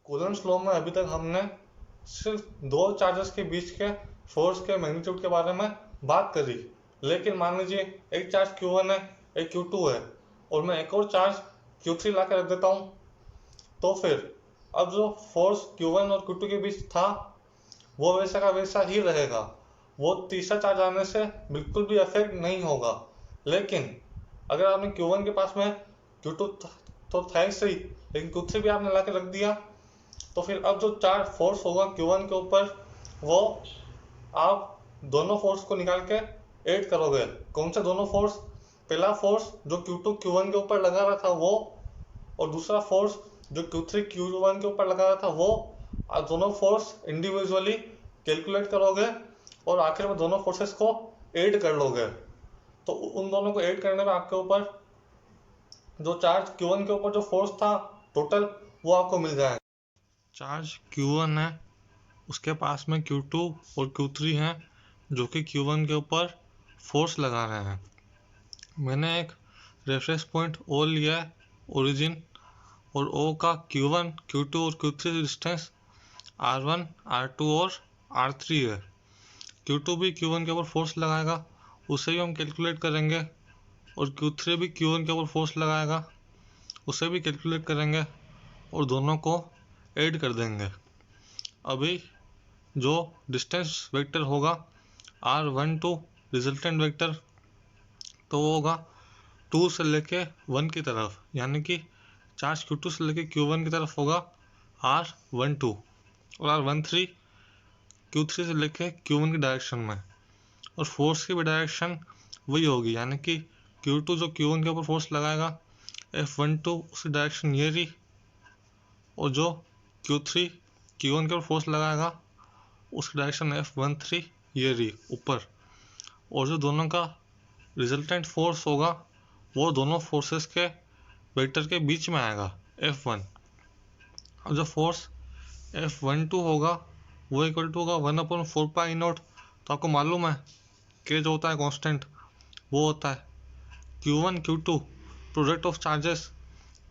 Coulomb's law में अभी तक हमने सिर्फ दो चार्जेस के बीच के फोर्स के मैग्नीट्यूड के बारे में बात करी। लेकिन मान लीजिए एक चार्ज Q1 है, एक Q2 है, और मैं एक और चार्ज Q3 ला के रख देता हूँ, तो फिर अब जो फोर्स Q1 और Q2 के बीच था वो वैसा का वैसा ही रहेगा। वो तीसरा चार्ज आने से बिल्कुल भी अफेक्ट नहीं होगा। लेकिन अगर आपने Q1 के पास में Q2 तो था ही सही, लेकिन Q3 भी आपने ला के रख दिया, तो फिर अब जो चार्ज फोर्स होगा Q1 के ऊपर, वो आप दोनों फोर्स को निकाल के ऐड करोगे। कौन से दोनों फोर्स? पहला फोर्स जो Q2 Q1 के ऊपर लगा रहा था वो, और दूसरा फोर्स जो Q3 Q1 के ऊपर लगा रहा था वो। आप दोनों फोर्स इंडिविजुअली कैलकुलेट करोगे और आखिर में दोनों फोर्सेस को ऐड कर लोगे। तो उन दोनों को ऐड करने में आपके ऊपर जो चार्ज Q1 के ऊपर जो फोर्स था टोटल, वो आपको मिल जाएगा। चार्ज Q1 है, उसके पास में Q2 और Q3 हैं जो कि Q1 के ऊपर फोर्स लगा रहे हैं। मैंने एक रेफरेंस पॉइंट O लिया है, ओरिजिन, और O का Q1, Q2 और Q3 डिस्टेंस R1, R2 और R3 है। Q2 भी Q1 के ऊपर फोर्स लगाएगा, उसे भी हम कैलकुलेट करेंगे, और Q3 भी Q1 के ऊपर फोर्स लगाएगा, उसे भी कैलकुलेट करेंगे, और दोनों को ऐड कर देंगे। अभी जो डिस्टेंस वेक्टर होगा R12 रिजल्टेंट वेक्टर, तो वो होगा 2 से लेके 1 की तरफ, यानी कि चार्ज Q2 से लेके Q1 की तरफ होगा R12, और R13 Q3 से लेके Q1 की डायरेक्शन में। और फोर्स की भी डायरेक्शन वही होगी, यानी कि Q2 जो Q1 के ऊपर फोर्स लगाएगा, F12 उसकी डायरेक्शन ये रही, और जो Q3 Q1 के ऊपर फोर्स लगाएगा उसकी डायरेक्शन F13 ये रही ऊपर। और जो दोनों का रिजल्टेंट फोर्स होगा वो दोनों फोर्सेस के वेक्टर के बीच में आएगा, F1। और जो फोर्स F12 होगा वो इक्वल टू होगा 1/4π0। तो आपको मालूम है कि जो होता है कांस्टेंट, वो होता है Q1 Q2 product of charges.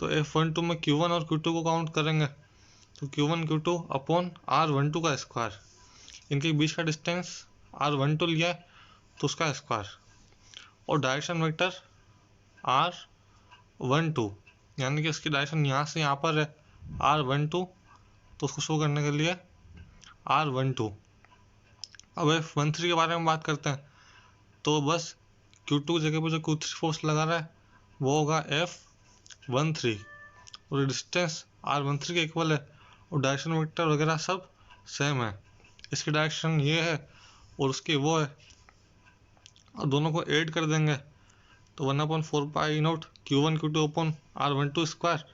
तो F12 में Q1 और Q2 को काउंट करेंगे, तो Q1 Q2 अपॉन R12 का स्क्वायर, इनके बीच का डिस्टेंस R12 लिया है तो उसका स्क्वायर, और डायरेक्शन वेक्टर R12, यानी कि इसकी डायरेक्शन यहाँ से यहाँ पर है R12, तो उसको शो करने के लिए R12। अब F13 के बारे में बात करते हैं, तो बस Q2 की जगह पर जो Q3 फोर्स लगा रहा है वो होगा F13, और डिस्टेंस R13 के इक्वल है, और डायरेक्शन वेक्टर वगैरह सब सेम है। इसकी डायरेक्शन ये है और उसकी वो है, और दोनों को ऐड कर देंगे तो 1/4π0 Q1 Q2 upon R12 square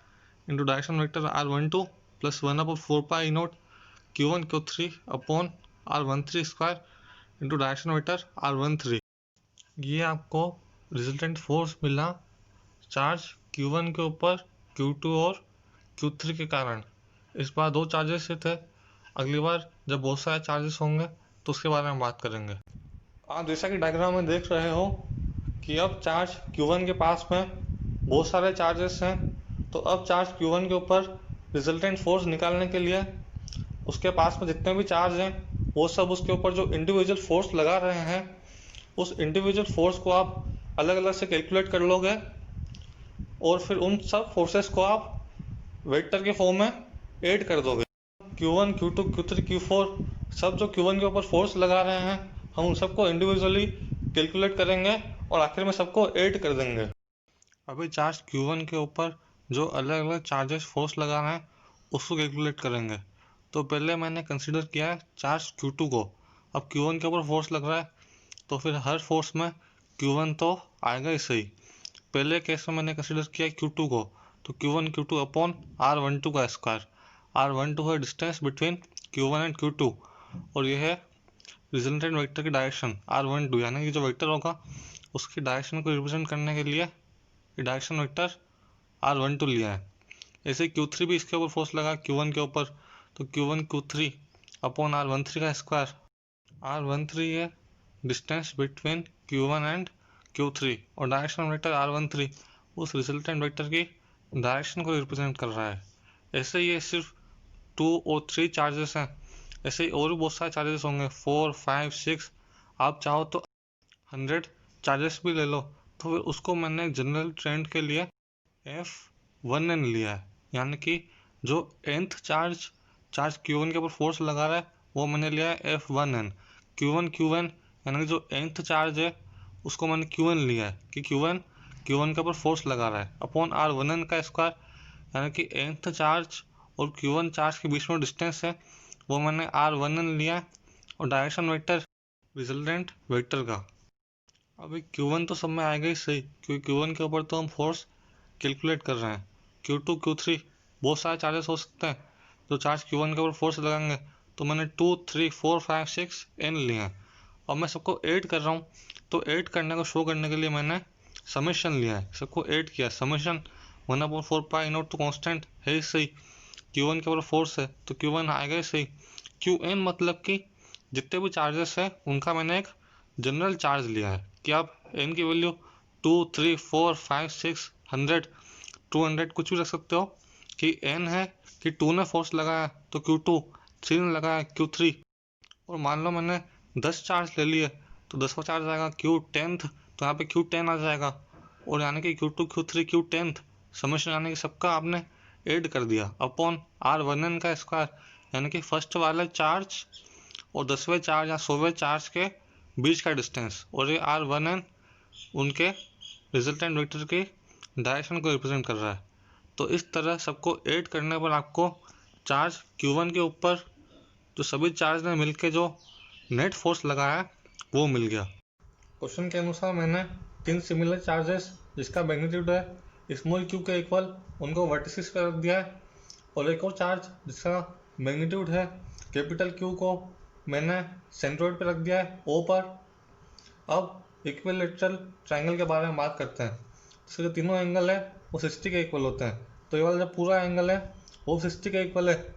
into direction vector R12 plus 1/4π0 Q1 Q3 upon R13 square into direction vector R13। ये आपको रिजल्टेंट फोर्स मिला चार्ज Q1 के ऊपर Q2 और Q3 के कारण। इस बार दो चार्जेस से थे, अगली बार जब बहुत सारे चार्जेस होंगे तो उसके बारे में बात करेंगे। आप जैसा कि डायग्राम में देख रहे हो कि अब चार्ज Q1 के पास में बहुत सारे चार्जेस हैं, तो अब चार्ज Q1 के ऊपर रिजल्टेंट फोर्स निकालने के लिए उसके पास में जितने भी चार्ज हैं वो सब उसके ऊपर जो इंडिविजुअल फोर्स लगा रहे हैं, उस इंडिविजुअल फोर्स को आप अलग अलग से कैलकुलेट कर लोगे, और फिर उन सब फोर्सेस को आप वेक्टर के फॉर्म में ऐड कर दोगे। Q1 Q2 Q3 Q4 सब जो Q1 के ऊपर फोर्स लगा रहे हैं, हम उन सबको इंडिविजुअली कैलकुलेट करेंगे और आखिर में सबको ऐड कर देंगे। अभी चार्ज Q1 के ऊपर जो अलग अलग चार्जेस फोर्स लगा रहे हैं उसको कैलकुलेट करेंगे। तो पहले मैंने कंसिडर किया है चार्ज Q2 को। अब Q1 के ऊपर फोर्स लग रहा है तो फिर हर फोर्स में Q1 तो आएगा ही सही। पहले केस में मैंने कंसिडर किया Q2 को, तो Q1 Q2 अपॉन R12 का स्क्वायर। R12 है distance between Q1 and Q2, और यह है रिजल्टेंट वेक्टर की डायरेक्शन R12, यानी कि जो वेक्टर होगा उसकी डायरेक्शन को रिप्रेजेंट करने के लिए डायरेक्शन वेक्टर R12 लिया है। ऐसे Q3 भी इसके ऊपर फोर्स लगा Q1 के ऊपर, तो Q1 Q3 अपॉन R13 का स्क्वायर। R13 है distance between Q1 and Q3, और डायरेक्शन वेक्टर R13 उस रिजल्टेंट वेक्टर की डायरेक्शन को रिप्रेजेंट कर रहा है। ऐसे ये सिर्फ 2 और 3 चार्जेस हैं, ऐसे ही और भी बहुत सारे चार्जेस होंगे 4, 5, 6। आप चाहो तो 100 चार्जेस भी ले लो। तो फिर उसको मैंने जनरल ट्रेंड के लिए F1n लिया है, यानी कि जो nth चार्ज Q1 के ऊपर फोर्स लगा रहा है वो मैंने लिया है F1n। Q1 यानी कि जो nth चार्ज है उसको मैंने Q1 लिया है कि Q1 के ऊपर फोर्स लगा रहा है अपॉन R1n का स्क्वायर, यानी कि nth चार्ज और Q1 चार्ज के बीच में डिस्टेंस है वो मैंने R1n लिया है, और डायरेक्शन वेक्टर रिजल्टेंट वेक्टर का। अभी Q1 तो सब में आएगा ही सही, क्योंकि Q1 के ऊपर तो हम फोर्स कैलकुलेट कर रहे हैं। Q2 Q3 बहुत सारे चार्जेस हो सकते हैं जो चार्ज Q1 के ऊपर फोर्स लगाएंगे, तो मैंने 2, 3, 4, 5, 6 n लिए हैं। और मैं सबको ऐड कर रहा हूँ, तो ऐड करने को शो करने के लिए मैंने समेशन लिया है, सबको ऐड किया। समेशन 1/4 पाई नॉट तो कांस्टेंट है ही सही, Q1 के ऊपर फोर्स है तो Q1 आएगा ही सही। Qn मतलब कि जितने भी चार्जेस हैं उनका मैंने एक जनरल चार्ज लिया है कि आप n की वैल्यू 2, 3, 4, 5, 6, 100, 200 कुछ भी रख सकते हो कि n है कि 2 ने फोर्स लगाया तो Q2, 3 ने लगाया Q3। और मान लो मैंने 10 चार्ज ले लिए तो 10वां चार्ज आएगा Q10th, तो यहाँ पे Q10 आ जाएगा। और यानी कि Q2, Q3, Q10th समेशन यानी कि सबका आपने ऐड कर दिया अपॉन R1n का स्क्वायर, यानी कि फर्स्ट वाले चार्ज और 10वें चार्ज या 100वें चार्ज के बीच का डिस्टेंस, और ये R1n उनके रिजल्टेंट वेक्टर की डायरेक्शन को रिप्रेजेंट कर रहा है। तो इस तरह सबको ऐड करने पर आपको चार्ज Q1 के ऊपर जो सभी चार्ज ने मिलके जो नेट फोर्स लगाया वो मिल गया। क्वेश्चन के अनुसार मैंने 3 सिमिलर चार्जेस जिसका मैग्नीट्यूड है स्मॉल q के इक्वल उनको वर्टिसेस पर रख दिया है, और एक और चार्ज जिसका मैग्नीट्यूड है कैपिटल Q को मैंने सेंट्रोइड पर रख दिया है O पर। अब इक्विलेटरल ट्रायंगल के बारे में बात करते हैं। इसके जो तीनों एंगल है वो 60 के इक्वल होते हैं, तो ये वाला जो पूरा एंगल है वो 60 के इक्वल है।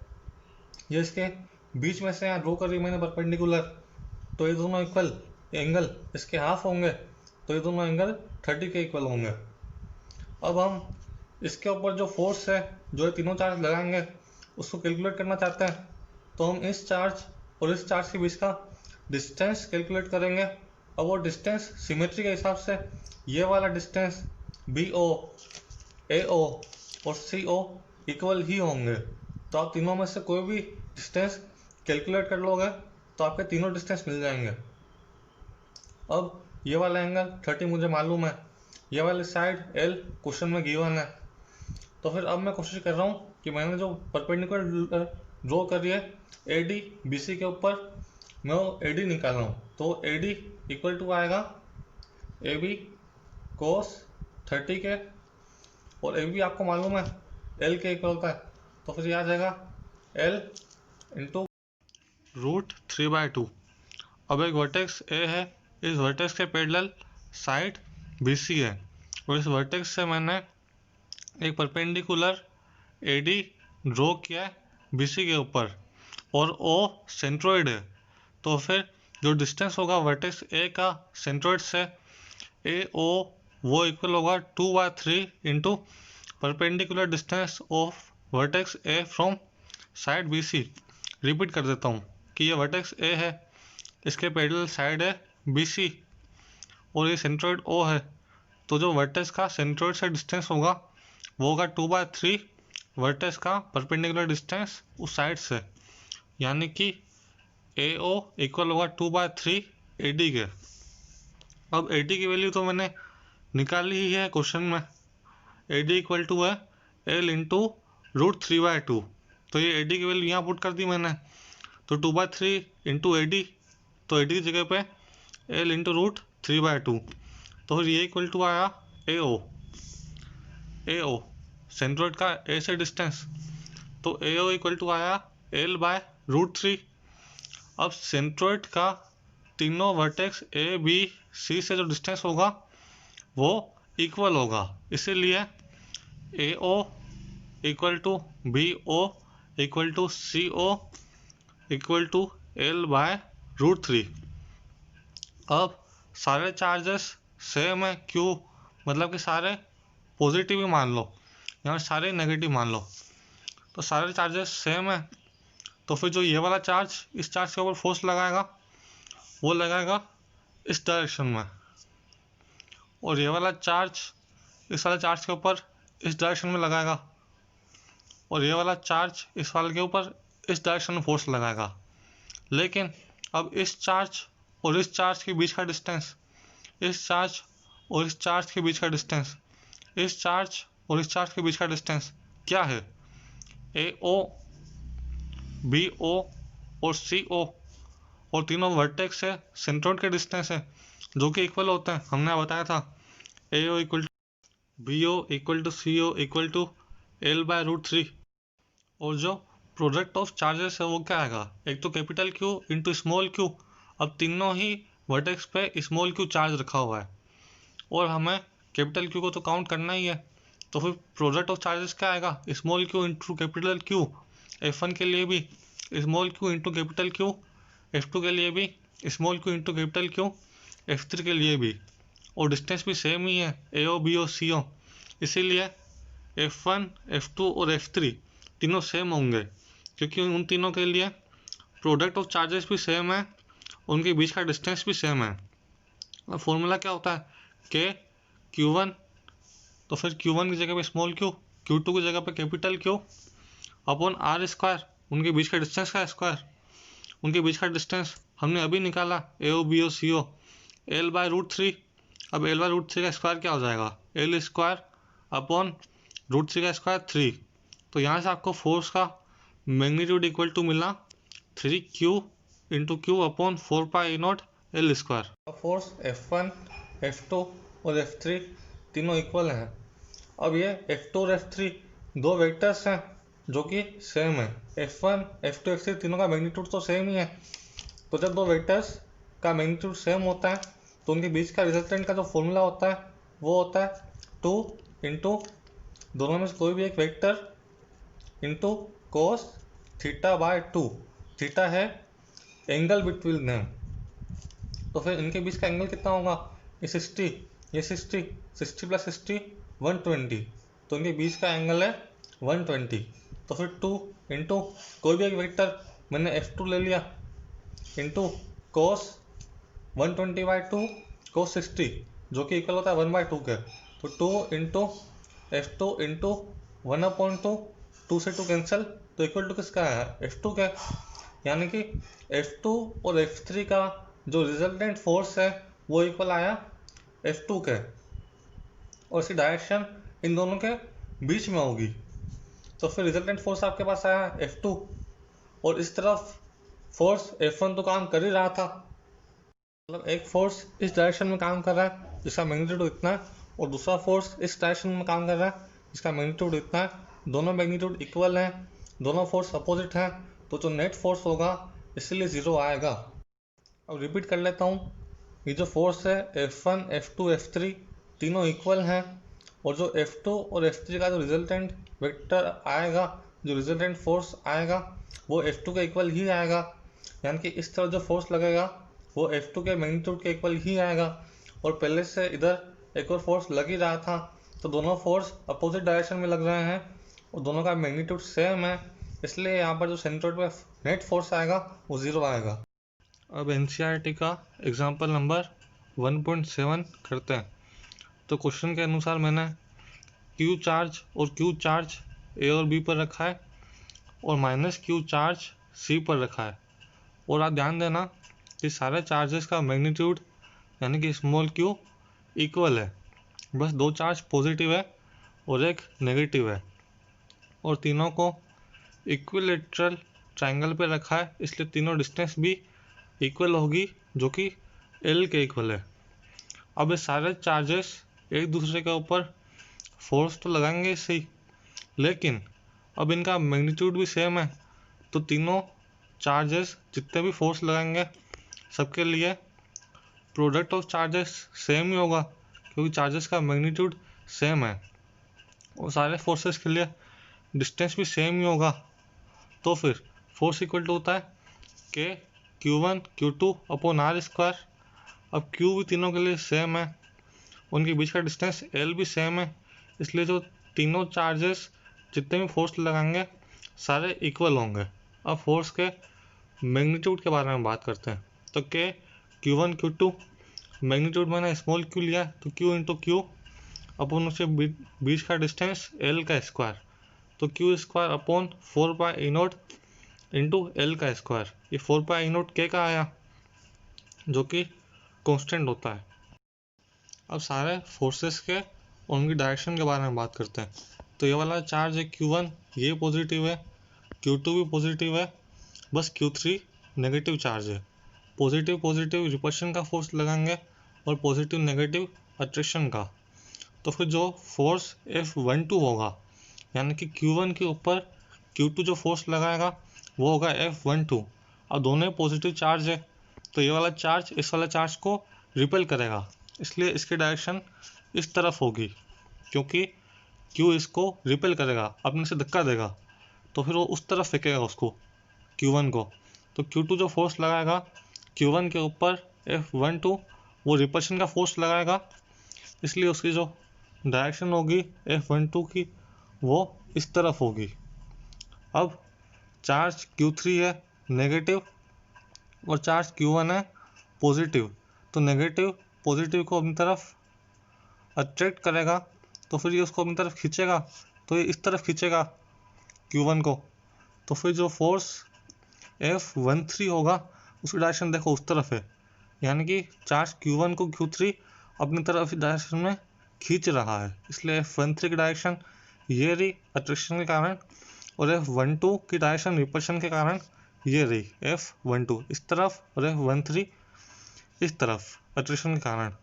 ये इसके बीच में से यहाँ ड्रॉ करी मैंने परपेंडिकुलर, तो ये दोनों इक्वल एंगल इसके हाफ होंगे, तो ये दोनों एंगल 30 के इक्वल होंगे। अब हम इसके ऊपर जो फोर्स है जो ये तीनों चार्ज लगाएंगे उसको कैलकुलेट करना चाहते हैं, तो हम इस चार्ज और इस चार्ज के बीच का डिस्टेंस कैलकुलेट करेंगे। अब वो डिस्टेंस सिमेट्री के हिसाब से ये वाला डिस्टेंस BO, AO और CO इक्वल ही होंगे, तो आप तीनों में से कोई भी डिस्टेंस कैलकुलेट कर लोगे तो आपके तीनों डिस्टेंस मिल जाएंगे। अब ये वाला एंगल 30 मुझे मालूम है, ये वाली साइड L क्वेश्चन में गिवन है, तो फिर अब मैं कोशिश कर रहा हूँ कि मैंने जो परपेंडिकुलर ड्रॉ करी है AD BC के ऊपर, मैं वो AD निकाल रहा हूँ। तो AD इक्वल टू आएगा AB cos 30 के, और AB आपको मालूम है L के इक्वल होता है, तो फिर ये आ जाएगा L इंटू √3/2। अब एक वर्टेक्स A है, इस वर्टेक्स के पैरेलल साइड BC है, और इस वर्टेक्स से मैंने एक परपेंडिकुलर AD ड्रॉ किया है BC के ऊपर, और O सेंट्रोइड है, तो फिर जो डिस्टेंस होगा वर्टेक्स A का सेंट्रोइड से AO वो इक्वल होगा 2/3 into perpendicular distance of vertex A from side BC। Repeat कर देता हूँ कि ये वर्टेक्स A है, इसके पैरेलल साइड है BC, और ये सेंट्रोइड O है, तो जो वर्टेक्स का सेंट्रोइड से डिस्टेंस होगा वो होगा 2/3 वर्टेक्स का परपेंडिकुलर डिस्टेंस उस साइड से, यानी कि AO इक्वल होगा 2/3 AD के। अब AD की वैल्यू तो मैंने निकाली ही है क्वेश्चन में, AD इक्वल टू है L इंटू √3/2, तो ये AD की वैल्यू यहाँ पुट कर दी मैंने, तो 2/3 इंटू AD, तो AD की जगह पे L इंटू √3/2, तो फिर ये इक्वल टू आया AO सेंट्रोइड का A से डिस्टेंस, तो AO इक्वल टू आया L/√3। अब सेंट्रोइड का तीनों वर्टेक्स A B C से जो डिस्टेंस होगा वो इक्वल होगा, इसीलिए AO equal to BO equal to CO equal to L/√3। अब सारे चार्जेस सेम है, Q मतलब कि सारे पॉजिटिव ही मान लो या सारे नेगेटिव मान लो, तो सारे चार्जेस सेम है, तो फिर जो ये वाला चार्ज इस चार्ज के ऊपर फोर्स लगाएगा वो लगाएगा इस डायरेक्शन में, और ये वाला चार्ज इस वाले चार्ज के ऊपर इस डायरेक्शन में लगाएगा, और ये वाला चार्ज इस वाले के ऊपर इस डायरेक्शन में फोर्स लगाएगा। लेकिन अब इस चार्ज और इस चार्ज के बीच का डिस्टेंस, इस चार्ज और इस चार्ज के बीच का डिस्टेंस, इस चार्ज और इस चार्ज के बीच का डिस्टेंस क्या है? AO, BO और CO, और तीनों वर्टेक्स से सेंट्रोइड के डिस्टेंस है जो कि इक्वल होते हैं। हमने बताया था AO equal to BO equal to CO equal to L/√3। और जो प्रोडक्ट ऑफ चार्जेस है वो क्या आएगा? एक तो capital Q into small q। अब तीनों ही वर्टेक्स पे स्मॉल q चार्ज रखा हुआ है और हमें कैपिटल Q को तो काउंट करना ही है, तो फिर प्रोडक्ट ऑफ चार्जेस क्या आएगा? Small q into capital Q। F1 के लिए भी small q into capital Q, F2 के लिए भी small q into capital Q, F3 के लिए भी, और डिस्टेंस भी सेम ही है AO, BO, CO। इसीलिए F1, F2 और F3 तीनों सेम होंगे क्योंकि उन तीनों के लिए प्रोडक्ट ऑफ चार्जेस भी सेम है, उनके बीच का डिस्टेंस भी सेम है। अब फॉर्मूला क्या होता है? के Q1, तो फिर Q1 की जगह पे स्मॉल q, Q2 की जगह पे capital Q upon R square, उनके बीच का डिस्टेंस का स्क्वायर। उनके बीच का डिस्टेंस हमने अभी निकाला AO, BO, CO, L/√3। अब L/√3 का स्क्वायर क्या हो जाएगा? L स्क्वायर अपॉन √3 का स्क्वायर 3। तो यहाँ से आपको फोर्स का मैग्नीट्यूड इक्वल टू मिला 3Q into Q upon 4π0 L square. Force F1, F2 और F3 तीनों इक्वल हैं। अब ये F2 और F3 दो वेक्टर्स हैं जो कि सेम है। F1, F2, F3 तीनों का मैग्नीट्यूड तो सेम ही है। तो जब दो वेक्टर्स का मैग्नीट्यूड सेम होता है तो उनके बीच का रिजल्टेंट का जो फॉर्मूला होता है वो होता है 2 इंटू दोनों में से कोई भी एक वेक्टर इंटू कोस θ/2। थीटा है एंगल बिटवीन देम। तो फिर इनके बीच का एंगल कितना होगा? ये 60, ये 60, 60 + 60 120। तो इनके बीच का एंगल है 120। तो फिर 2 इंटू कोई भी एक वेक्टर, मैंने F2 ले लिया, इंटू कोस 120/2 कोस 60 जो कि इक्वल होता है 1/2 के। तो 2 इंटू F2 इंटू 1/2, 2 से 2 कैंसिल, तो इक्वल टू किसका है? F2 का। यानी कि F2 और F3 का जो रिजल्टेंट फोर्स है वो इक्वल आया F2 के, और इसकी डायरेक्शन इन दोनों के बीच में होगी। तो फिर रिजल्टेंट फोर्स आपके पास आया F2, और इस तरफ फोर्स F1 तो काम कर ही रहा था, मतलब एक फोर्स इस डायरेक्शन में काम कर रहा है जिसका मैग्नीट्यूड इतना है, और दूसरा फोर्स इस डायरेक्शन में काम कर रहा है जिसका मैग्नीट्यूड इतना है। दोनों मैग्नीट्यूड इक्वल हैं, दोनों फोर्स अपोजिट हैं, तो जो नेट फोर्स होगा इसलिए 0 आएगा। अब रिपीट कर लेता हूँ, ये जो फोर्स है F1, F2, F3 तीनों इक्वल हैं, और जो F2 और F3 का जो रिजल्टेंट वेक्टर आएगा, जो रिजल्टेंट फोर्स आएगा वो F2 के इक्वल ही आएगा। यानी कि इस तरह जो फोर्स लगेगा वो F2 के मैग्नीट्यूड के इक्वल ही आएगा, और पहले से इधर एक और फोर्स लग ही रहा था, तो दोनों फोर्स अपोजिट डायरेक्शन में लग रहे हैं और दोनों का मैग्नीट्यूड सेम है, इसलिए यहाँ पर जो सेंट्रोइड पे नेट फोर्स आएगा वो 0 आएगा। अब NCERT का एग्जाम्पल नंबर 1.7 करते हैं। तो क्वेश्चन के अनुसार मैंने Q चार्ज और Q चार्ज A और B पर रखा है और -Q चार्ज C पर रखा है, और आप ध्यान देना कि सारे चार्जेस का मैग्नीट्यूड यानी कि स्मॉल q इक्वल है, बस दो चार्ज पॉजिटिव है और एक नेगेटिव है, और तीनों को इक्विलेटरल ट्रायंगल पे रखा है, इसलिए तीनों डिस्टेंस भी इक्वल होगी जो कि L के इक्वल है। अब ये सारे चार्जेस एक दूसरे के ऊपर फोर्स तो लगाएंगे सही, लेकिन अब इनका मैग्नीट्यूड भी सेम है, तो तीनों चार्जेस जितने भी फोर्स लगाएंगे सबके लिए प्रोडक्ट ऑफ चार्जेस सेम ही होगा क्योंकि चार्जेस का मैग्नीट्यूड सेम है, और सारे फोर्सेस के लिए डिस्टेंस भी सेम ही होगा। तो फिर फोर्स इक्वल टू होता है के Q1 Q2 upon R square. अब Q भी तीनों के लिए सेम है, उनके बीच का डिस्टेंस L भी सेम है, इसलिए जो तीनों चार्जेस जितने भी फोर्स लगाएंगे सारे इक्वल होंगे। अब फोर्स के मैग्नीट्यूड के बारे में बात करते हैं। तो के Q1 Q2, मैग्नीट्यूड मैंने स्मॉल q लिया तो Q इंटू क्यू अपन उसके बीच का डिस्टेंस L का स्क्वायर, तो Q square upon 4π/E0 into L का स्क्वायर। ये 4π/E0 के का आया जो कि कांस्टेंट होता है। अब सारे फोर्सेस के उनकी डायरेक्शन के बारे में बात करते हैं। तो ये वाला चार्ज है Q1, ये पॉजिटिव है, Q2 भी पॉजिटिव है, बस Q3 नेगेटिव चार्ज है। पॉजिटिव पॉजिटिव रिपल्शन का फोर्स लगाएंगे और पॉजिटिव नेगेटिव अट्रैक्शन का। तो फिर जो फोर्स F12 होगा, यानी कि Q1 के ऊपर Q2 जो फोर्स लगाएगा वो होगा F12। अब दोनों पॉजिटिव चार्ज है, तो ये वाला चार्ज इस वाला चार्ज को रिपेल करेगा, इसलिए इसकी डायरेक्शन इस तरफ होगी, क्योंकि Q इसको रिपेल करेगा, अपने से धक्का देगा, तो फिर वो उस तरफ फेंकेगा उसको Q1 को। तो Q2 जो फोर्स लगाएगा Q1 के ऊपर F12, वो रिपल्शन का फोर्स लगाएगा, इसलिए उसकी जो डायरेक्शन होगी F12 की वो इस तरफ होगी। अब चार्ज Q3 है नेगेटिव और चार्ज Q1 है पॉजिटिव, तो नेगेटिव पॉजिटिव को अपनी तरफ अट्रैक्ट करेगा, तो फिर ये उसको अपनी तरफ खींचेगा, तो ये इस तरफ खींचेगा Q1 को। तो फिर जो फोर्स F13 होगा उसकी डायरेक्शन देखो उस तरफ है, यानी कि चार्ज Q1 को Q3 अपनी तरफ डायरेक्शन में खींच रहा है, इसलिए F13 की डायरेक्शन ये रही अट्रैक्शन के कारण, और F12 की डायरेक्शन रिपल्शन के कारण ये रही F12 इस तरफ और F13 इस तरफ अट्रैक्शन के कारण।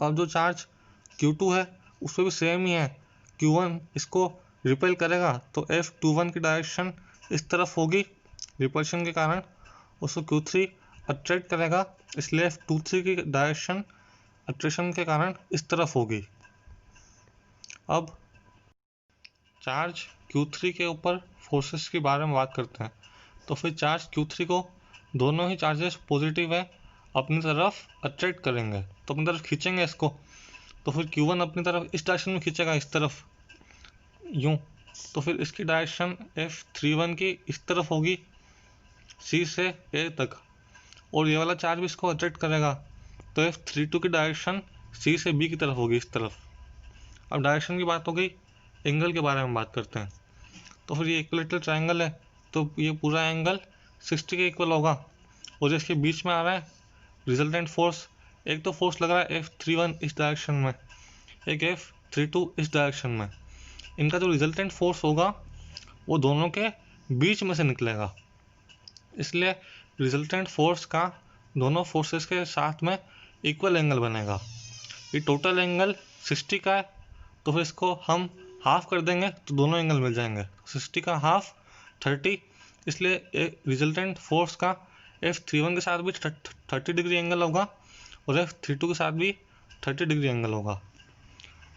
अब जो चार्ज Q2 है उसमें भी सेम ही है, Q1 इसको रिपेल करेगा तो F21 की डायरेक्शन इस तरफ होगी रिपल्शन के कारण, उसको Q3 अट्रैक्ट करेगा, इसलिए F23 की डायरेक्शन अट्रैक्शन के कारण इस तरफ होगी। अब चार्ज Q3 के ऊपर फोर्सेस के बारे में बात करते हैं। तो फिर चार्ज Q3 को दोनों ही चार्जेस पॉजिटिव है अपनी तरफ अट्रैक्ट करेंगे, तो अपनी तरफ खींचेंगे इसको, तो फिर Q1 अपनी तरफ इस डायरेक्शन में खींचेगा इस तरफ यूं, तो फिर इसकी डायरेक्शन F31 की इस तरफ होगी C से A तक, और ये वाला चार्ज भी इसको अट्रैक्ट करेगा, तो F32 की डायरेक्शन C से B की तरफ होगी इस तरफ। अब डायरेक्शन की बात हो गई, एंगल के बारे में बात करते हैं। तो फिर ये इक्विलेटरल ट्रायंगल है, तो ये पूरा एंगल 60 के इक्वल होगा, और इसके बीच में आ रहा है रिजल्टेंट फोर्स। एक तो फोर्स लग रहा है F31 इस डायरेक्शन में, एक F32 इस डायरेक्शन में, इनका जो रिजल्टेंट फोर्स होगा वो दोनों के बीच में से निकलेगा, इसलिए रिजल्टेंट फोर्स का दोनों फोर्सेस के साथ में इक्वल एंगल बनेगा। ये टोटल एंगल 60 का है, तो फिर इसको हम हाफ कर देंगे तो दोनों एंगल मिल जाएंगे, 60 का हाफ 30, इसलिए रिजल्टेंट फोर्स का F31 के साथ भी 30 डिग्री एंगल होगा और F32 के साथ भी 30 डिग्री एंगल होगा।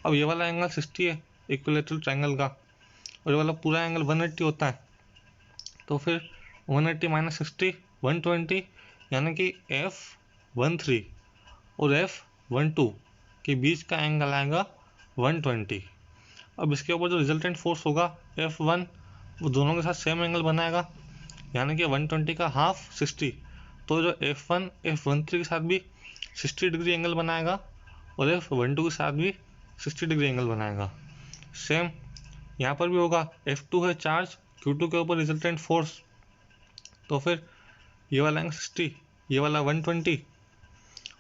अब ये वाला एंगल 60 है इक्विलेटरल ट्रायंगल का, और ये वाला पूरा एंगल 180 होता है, तो फिर 180 माइनस 60 120, यानी कि F13 और F12 के बीच का एंगल आएगा 120। अब इसके ऊपर जो रिजल्टेंट फोर्स होगा F1 वो दोनों के साथ सेम एंगल बनाएगा, यानी कि 120 का हाफ 60, तो जो F1 F13 के साथ भी 60 डिग्री एंगल बनाएगा और F12 के साथ भी 60 डिग्री एंगल बनाएगा। सेम यहाँ पर भी होगा, F2 है चार्ज Q2 के ऊपर रिजल्टेंट फोर्स, तो फिर ये वाला एंगल 60, ये वाला 120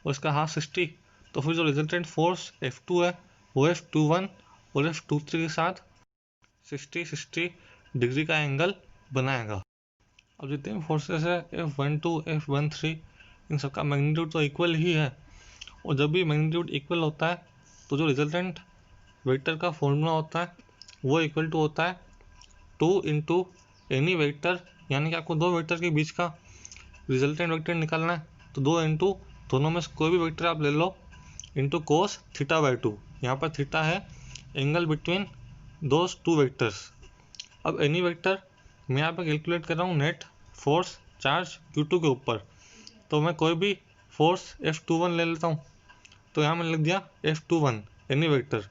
और इसका हाफ 60, तो फिर जो रिजल्टेंट फोर्स F2 है वो F21 और F23 के साथ 60 डिग्री का एंगल बनाएगा। अब जितने भी फोर्सेस है F12 F13 इन सबका मैग्नीट्यूड तो इक्वल ही है, और जब भी मैग्नीट्यूड इक्वल होता है तो जो रिजल्टेंट वेक्टर का फॉर्मूला होता है वो इक्वल टू होता है 2 इंटू एनी वेक्टर, यानी कि आपको दो वेक्टर के बीच का रिजल्टेंट वेक्टर निकालना है, तो 2 इंटू दोनों में से कोई भी वेक्टर आप ले लो इंटू कोस θ/2। यहाँ पर थीटा है angle between those two vectors. अब एनी वेक्टर मैं यहाँ पर कैलकुलेट कर रहा हूँ नेट फोर्स चार्ज Q2 के ऊपर, तो मैं कोई भी फोर्स F21 ले लेता हूँ, तो यहाँ मैंने लिख दिया F21 any vector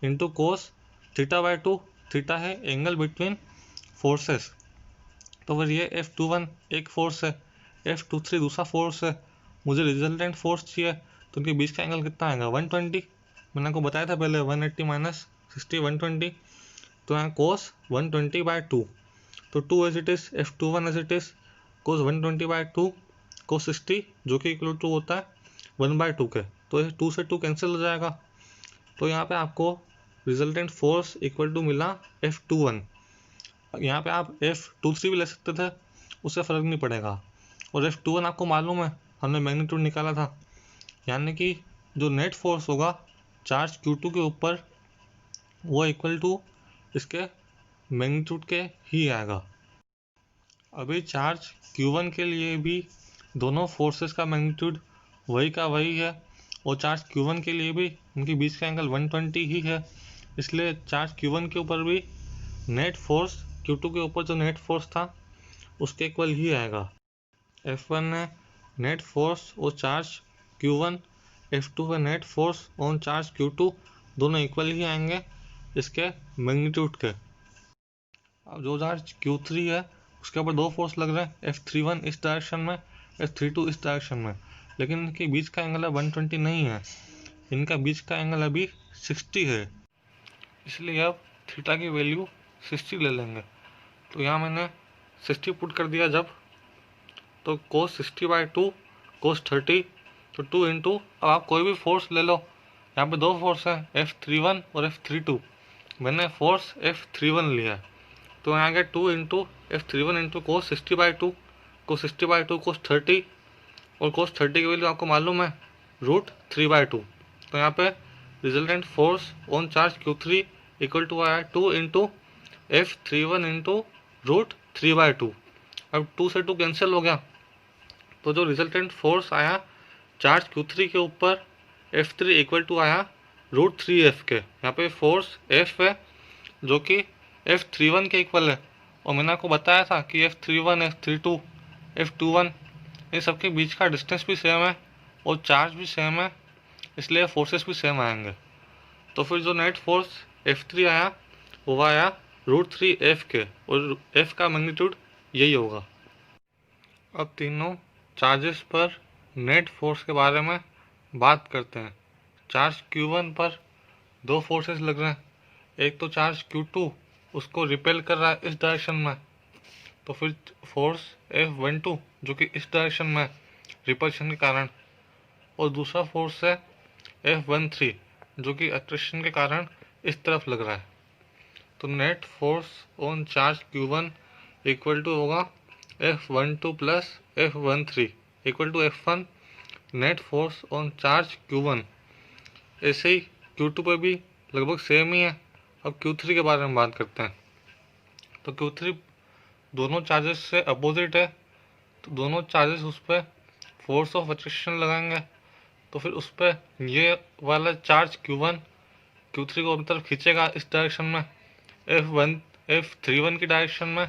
into cos θ/2, theta है एंगल बिटवीन फोर्सेस, तो फिर ये F21 एक फोर्स है, F23 दूसरा फोर्स है, मुझे रिजल्टेंट फोर्स चाहिए, तो उनके बीच का एंगल कितना आएगा 120। मैंने आपको बताया था पहले 180 माइनस 60 120, तो यहाँ कोस 120/2, तो 2 as it is, F21 as it is, cos 120/2 cos 60 जो कि इक्वल टू होता है 1/2 के, तो 2 से 2 कैंसिल हो जाएगा। तो यहाँ पे आपको रिजल्टेंट फोर्स इक्वल टू मिला F21। यहाँ पे आप F23 भी ले सकते थे, उससे फ़र्क नहीं पड़ेगा। और F21 आपको मालूम है, हमने मैग्नीट्यूड निकाला था, यानी कि जो नेट फोर्स होगा चार्ज Q2 के ऊपर वो इक्वल टू इसके मैग्नीट्यूड के ही आएगा। अभी चार्ज Q1 के लिए भी दोनों फोर्सेस का मैग्नीट्यूड वही का वही है, और चार्ज Q1 के लिए भी उनके बीच का एंगल 120 ही है, इसलिए चार्ज Q1 के ऊपर भी नेट फोर्स Q2 के ऊपर जो नेट फोर्स था उसके इक्वल ही आएगा। F1 है नेट फोर्स और चार्ज Q1, F2 है net force on charge Q2, दोनों इक्वल ही आएंगे इसके मैग्नीट्यूड के। अब जो चार्ज Q3 है उसके ऊपर दो फोर्स लग रहे हैं, F31 इस डायरेक्शन में, F32 इस डायरेक्शन में, लेकिन इनके बीच का एंगल 120 नहीं है, इनका बीच का एंगल अभी 60 है, इसलिए अब थीटा की वैल्यू 60 ले लेंगे। तो यहाँ मैंने 60 पुट कर दिया जब, तो cos 60/2 cos 30, तो 2 इंटू, अब आप कोई भी फोर्स ले लो, यहाँ पे दो फोर्स है F31 और F32, मैंने फोर्स F31 लिया है, तो यहाँ गया 2 into F31 into cos 60/2 cos 60/2 cos 30, और cos 30 की वैल्यू आपको मालूम है √3/2, तो यहाँ पे resultant force on charge Q3 equal to आया 2 इंटू F31 इंटू √3/2। अब 2 से 2 कैंसिल हो गया, तो जो रिजल्टेंट फोर्स आया चार्ज Q3 के ऊपर F3 इक्वल टू आया √3F के। यहाँ पे फोर्स F है जो कि F31 के इक्वल है, और मैंने आपको बताया था कि F31 F32 F21 इन सबके बीच का डिस्टेंस भी सेम है और चार्ज भी सेम है, इसलिए फोर्सेस भी सेम आएंगे। तो फिर जो नेट फोर्स F3 आया वो आया √3F के, और F का मैग्नीट्यूड यही होगा। अब तीनों चार्जेस पर नेट फोर्स के बारे में बात करते हैं। चार्ज Q1 पर दो फोर्सेस लग रहे हैं, एक तो चार्ज Q2 उसको रिपेल कर रहा है इस डायरेक्शन में, तो फिर फोर्स F12 जो कि इस डायरेक्शन में रिपल्शन के कारण, और दूसरा फोर्स है F13 जो कि अट्रैक्शन के कारण इस तरफ लग रहा है। तो net force on charge Q1 equal to होगा F12 plus F13 equal to F1 net force on charge Q1। ऐसे ही Q2 पर भी लगभग सेम ही है। अब Q3 के बारे में बात करते हैं। तो Q3 दोनों चार्जेस से अपोजिट है, तो दोनों चार्जेस उस पर फोर्स ऑफ अट्रैक्शन लगाएंगे, तो फिर उस पर ये वाला चार्ज Q1 Q3 को अपनी तरफ खींचेगा इस डायरेक्शन में F31 की डायरेक्शन में,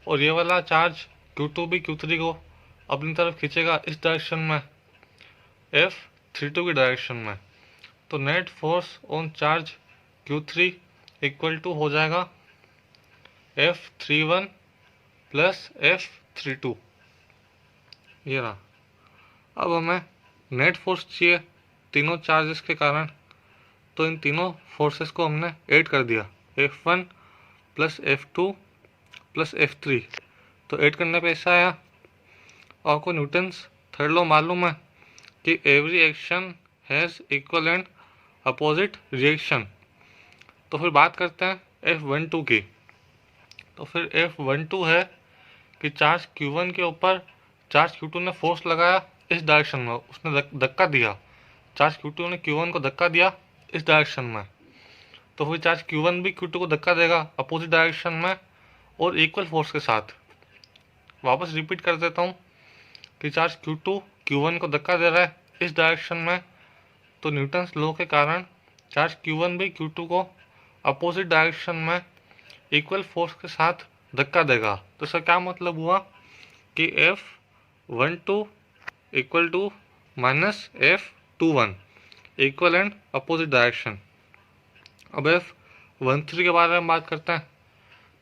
और ये वाला चार्ज Q2 भी Q3 को अपनी तरफ खींचेगा इस डायरेक्शन में F32 की डायरेक्शन में। तो net force on charge Q3 equal to हो जाएगा F31 प्लस F32, ये रहा। अब हमें नेट फोर्स चाहिए तीनों चार्जेस के कारण, तो इन तीनों फोर्सेस को हमने ऐड कर दिया, F1 plus F2 plus F3, तो ऐड करने पे ऐसा आया। आपको न्यूटन्स थर्ड लॉ मालूम है कि every action has equal and opposite reaction. तो फिर बात करते हैं F12 की। तो फिर F12 है कि चार्ज Q1 के ऊपर चार्ज Q2 ने फोर्स लगाया इस डायरेक्शन में, उसने धक्का दिया, चार्ज Q2 ने Q1 को धक्का दिया इस डायरेक्शन में, तो फिर चार्ज Q1 भी Q2 को धक्का देगा अपोजिट डायरेक्शन में और इक्वल फोर्स के साथ। वापस रिपीट कर देता हूँ कि चार्ज Q2 Q1 को धक्का दे रहा है इस डायरेक्शन में, तो न्यूटन्स लॉ के कारण चार्ज Q1 भी Q2 को अपोजिट डायरेक्शन में इक्वल फोर्स के साथ धक्का देगा। तो इसका क्या मतलब हुआ कि F12 equal to minus F21 equal and opposite direction. अब F13 के बारे में बात करते हैं।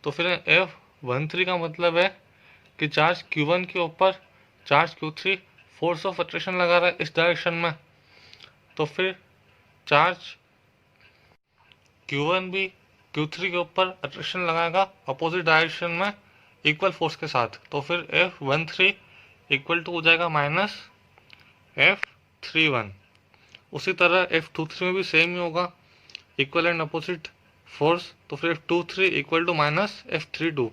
तो फिर 1 3 का मतलब है कि चार्ज Q1 के ऊपर charge Q3 force of attraction लगा रहा है इस डायरेक्शन में, तो फिर चार्ज Q1 भी Q3 के ऊपर अट्रैक्शन लगाएगा अपोजिट डायरेक्शन में इक्वल फोर्स के साथ। तो फिर F13 इक्वल टू हो जाएगा माइनस F31। उसी तरह F23 में भी सेम ही होगा, इक्वल एंड अपोजिट फोर्स, तो फिर F23 equal to minus F32।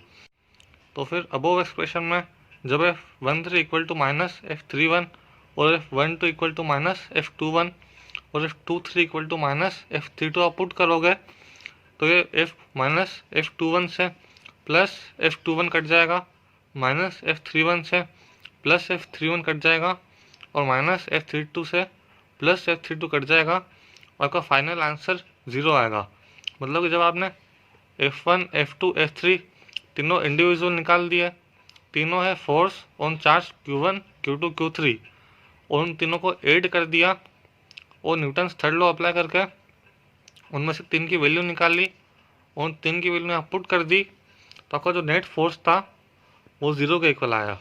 तो फिर अबोव एक्सप्रेशन में जब F13 equal to minus F31 और F12 equal to minus F21 और F23 equal to minus F32 आप पुट करोगे तो ये F21 से प्लस F21 कट जाएगा, माइनस F31 से प्लस F31 कट जाएगा और माइनस F32 से प्लस F32 कट जाएगा और आपका फाइनल आंसर 0 आएगा। मतलब कि जब आपने F1 F2 F3 तीनों इंडिविजुअल निकाल दिए, तीनों है force on charge Q1 Q2 Q3, और उन तीनों को ऐड कर दिया और न्यूटन्स थर्ड लॉ अप्लाई करके उनमें से 3 की वैल्यू निकाल ली, उन 3 की वैल्यू यहाँ पुट कर दी, तो आपका जो नेट फोर्स था वो 0 के इक्वल आया।